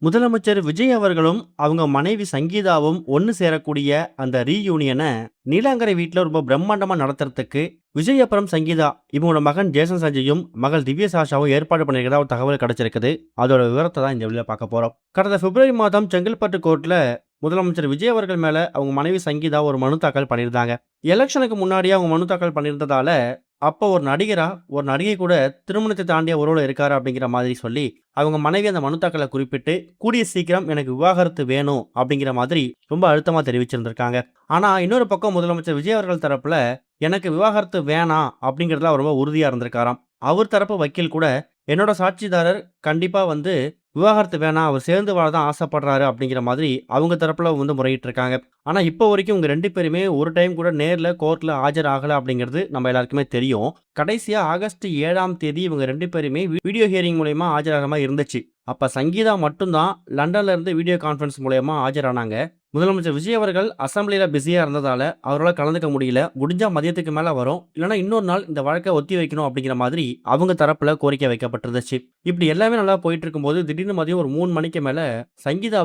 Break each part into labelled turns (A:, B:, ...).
A: முதலமைச்சர் விஜய் அவர்களும், அவங்க மனைவி சங்கீதாவும் ஒண்ணு சேரக்கூடிய அந்த ரீயூனியன நீலாங்கரை வீட்ல ரொம்ப பிரம்மாண்டமா நடத்துறதுக்கு, விஜய் அப்புறம் சங்கீதா இவங்களோட மகன் ஜேசன் சஞ்சயும், மகள் திவ்ய சாஷாவும் ஏற்பாடு பண்ணியிருக்கிறதா ஒரு தகவல் கிடைச்சிருக்குது. அதோட விவரத்த தான் இந்த வீடியோல பார்க்க போறோம். கடந்த பிப்ரவரி மாதம் செங்கல்பட்டு கோர்ட்ல முதலமைச்சர் விஜய் அவர்கள் மேல அவங்க மனைவி சங்கீதா ஒரு மனு தாக்கல் பண்ணியிருந்தாங்க. எலெக்ஷனுக்கு முன்னாடியே அவங்க மனு தாக்கல் பண்ணியிருந்ததால, அப்போ ஒரு நடிகரா, ஒரு நடிகை கூட திருமணத்தை தாண்டிய உறவுல இருக்காரு அப்படிங்கிற மாதிரி சொல்லி, அவங்க மனைவி அந்த மனு தாக்கல குறிப்பிட்டு, கூடிய சீக்கிரம் எனக்கு விவாகரத்து வேணும் அப்படிங்கிற மாதிரி ரொம்ப அழுத்தமா தெரிவிச்சிருந்திருக்காங்க. ஆனா இன்னொரு பக்கம் முதலமைச்சர் விஜய் அவர்கள் தரப்புல, எனக்கு விவாகரத்து வேணாம் அப்படிங்கிறதுல அவர் ரொம்ப உறுதியா இருந்திருக்காராம். அவர் தரப்பு வக்கீல் கூட, என்னோட சாட்சிதாரர் கண்டிப்பா விவாகரத்து வேணாம், அவர் சேர்ந்து வாழ தான் ஆசைப்படுறாரு அப்படிங்கிற மாதிரி அவங்க தரப்புல முறையிட்டு இருக்காங்க. ஆனா இப்போ வரைக்கும் இவங்க 2 பேருமே ஒரு டைம் கூட நேர்ல கோர்ட்ல ஆஜர் ஆகல அப்படிங்கிறது நம்ம எல்லாருக்குமே தெரியும். கடைசியா ஆகஸ்ட் 7ஆம் தேதி இவங்க 2 பேருமே வீடியோ ஹியரிங் மூலியமா ஆஜராகிற மாதிரி இருந்துச்சு. அப்ப சங்கீதா மட்டும்தான் லண்டன்ல இருந்து வீடியோ கான்ஃபரன்ஸ் மூலியமா ஆஜரானாங்க. முதலமைச்சர் விஜய் அவர்கள் அசெம்பிளியில பிஸியா இருந்ததால அவரால் கலந்துக்க முடியல. முடிஞ்சா மதியத்துக்கு மேல வரும், இல்லைன்னா இன்னொரு நாள் இந்த வழக்கை ஒத்தி வைக்கணும் அப்படிங்கிற மாதிரி அவங்க தரப்புல கோரிக்கை வைக்கப்பட்டிருந்துச்சு. இப்படி எல்லாமே நல்லா போயிட்டு இருக்கும்போது திடீர்னு மதியம் ஒரு 3 மணிக்கு மேல சங்கீதா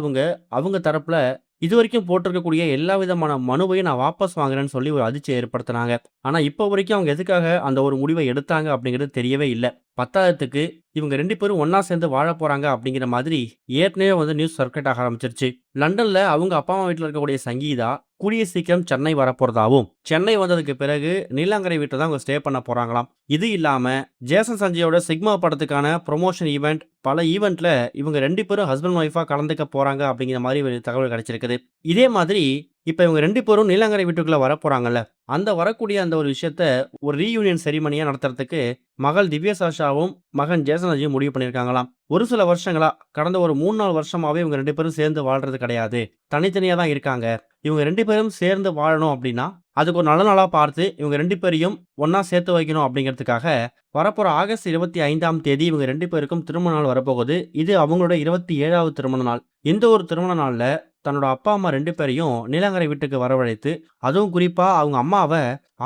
A: அவங்க தரப்புல இதுவரைக்கும் போட்டிருக்கக்கூடிய எல்லா விதமான மனுவையும் நான் வாபஸ் வாங்குறேன்னு சொல்லி ஒரு அதிர்ச்சியை ஏற்படுத்தினாங்க. ஆனா இப்போ வரைக்கும் அவங்க எதுக்காக அந்த ஒரு முடிவை எடுத்தாங்க அப்படிங்கிறது தெரியவே இல்லை. பத்தாததுக்கு இவங்க 2 பேரும் ஒண்ணா சேர்ந்து வாழ போறாங்க அப்படிங்கிற மாதிரி ஏற்கனவே நியூஸ் சர்க்குலேட் ஆக ஆரம்பிச்சிருச்சு. லண்டன்ல அவங்க அப்பா அம்மா வீட்டில் இருக்கக்கூடிய சங்கீதா கூடிய சீக்கிரம் சென்னை வரப்போறதாவும், சென்னை வந்ததுக்கு பிறகு நீலாங்கரை வீட்டில் தான் அவங்க ஸ்டே பண்ண போறாங்களாம். இது இல்லாம ஜேசன் சஞ்சயோட சிக்மா படத்துக்கான ப்ரொமோஷன் ஈவெண்ட், பல ஈவெண்ட்ல இவங்க 2 பேரும் ஹஸ்பண்ட் ஒய்ஃபா கலந்துக்க போறாங்க அப்படிங்கிற மாதிரி ஒரு தகவல் கிடைச்சிருக்குது. இதே மாதிரி இப்ப இவங்க 2 பேரும் நீலாங்கரை வீட்டுக்குள்ள வரப்போறாங்கல்ல, அந்த வரக்கூடிய அந்த ஒரு விஷயத்த ஒரு ரீயூனியன் செரிமனியா நடத்துறதுக்கு மகள் திவ்ய சாஷாவும் மகன் ஜேசன் அஜயும் முடிவு பண்ணியிருக்காங்களாம். ஒரு சில வருஷங்களா, கடந்த ஒரு 3-4 வருஷமாவே இவங்க 2 பேரும் சேர்ந்து வாழ்றது கிடையாது, தனித்தனியா தான் இருக்காங்க. இவங்க 2 பேரும் சேர்ந்து வாழணும் அப்படின்னா அதுக்கு ஒரு நல்ல நாளா பார்த்து இவங்க 2 பேரையும் ஒன்னா சேர்த்து வைக்கணும் அப்படிங்கிறதுக்காக வரப்போற ஆகஸ்ட் 25ஆம் தேதி இவங்க 2 பேருக்கும் திருமண நாள் வரப்போகுது. இது அவங்களோட 27வது திருமண நாள். இந்த ஒரு திருமண நாள்ல தன்னோட அப்பா அம்மா 2 பேரையும் நீலாங்கரை வீட்டுக்கு வரவழைத்து, அதுவும் குறிப்பா அவங்க அம்மாவை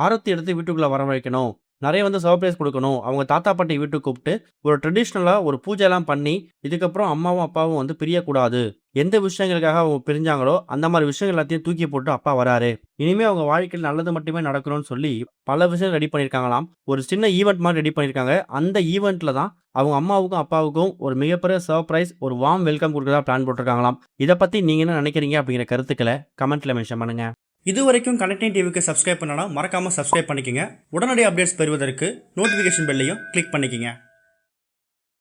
A: ஆரத்தி எடுத்து வீட்டுக்குள்ள வரவழைக்கணும், நிறைய சர்ப்ரைஸ் கொடுக்கணும், அவங்க தாத்தா பாட்டி வீட்டுக்கு கூப்பிட்டு ஒரு ட்ரெடிஷ்னலா ஒரு பூஜைலாம் பண்ணி, இதுக்கப்புறம் அம்மாவும் அப்பாவும் பிரியக்கூடாது, எந்த விஷயங்களுக்காக அவங்க பிரிஞ்சாங்களோ அந்த மாதிரி விஷயங்கள் எல்லாத்தையும் தூக்கி போட்டு அப்பா வராரு, இனிமே அவங்க வாழ்க்கையில் நல்லது மட்டுமே நடக்கணும்னு சொல்லி பல விஷயம் ரெடி பண்ணியிருக்காங்களாம். ஒரு சின்ன ஈவெண்ட் மாதிரி ரெடி பண்ணியிருக்காங்க. அந்த ஈவெண்ட்ல தான் அவங்க அம்மாவுக்கும் அப்பாவுக்கும் ஒரு மிகப்பெரிய சர்ப்ரைஸ், ஒரு வார்ம் வெல்கம் கொடுக்கறதா பிளான் போட்டிருக்காங்களாம். இதை பத்தி நீங்க என்ன நினைக்கிறீங்க அப்படிங்கிற கருத்துக்களை கமெண்ட்ல மென்ஷன் பண்ணுங்க. இது வரைக்கும் கனெக்டிங் டிவிக்கு சப்ஸ்கிரைப் பண்ணனா மறக்காம சப்ஸ்கிரைப் பண்ணிக்கங்க. உடனடி அப்டேட்ஸ் பெறுவதற்கு நோட்டிஃபிகேஷன் பெல்லையும் கிளிக் பண்ணிக்கங்க.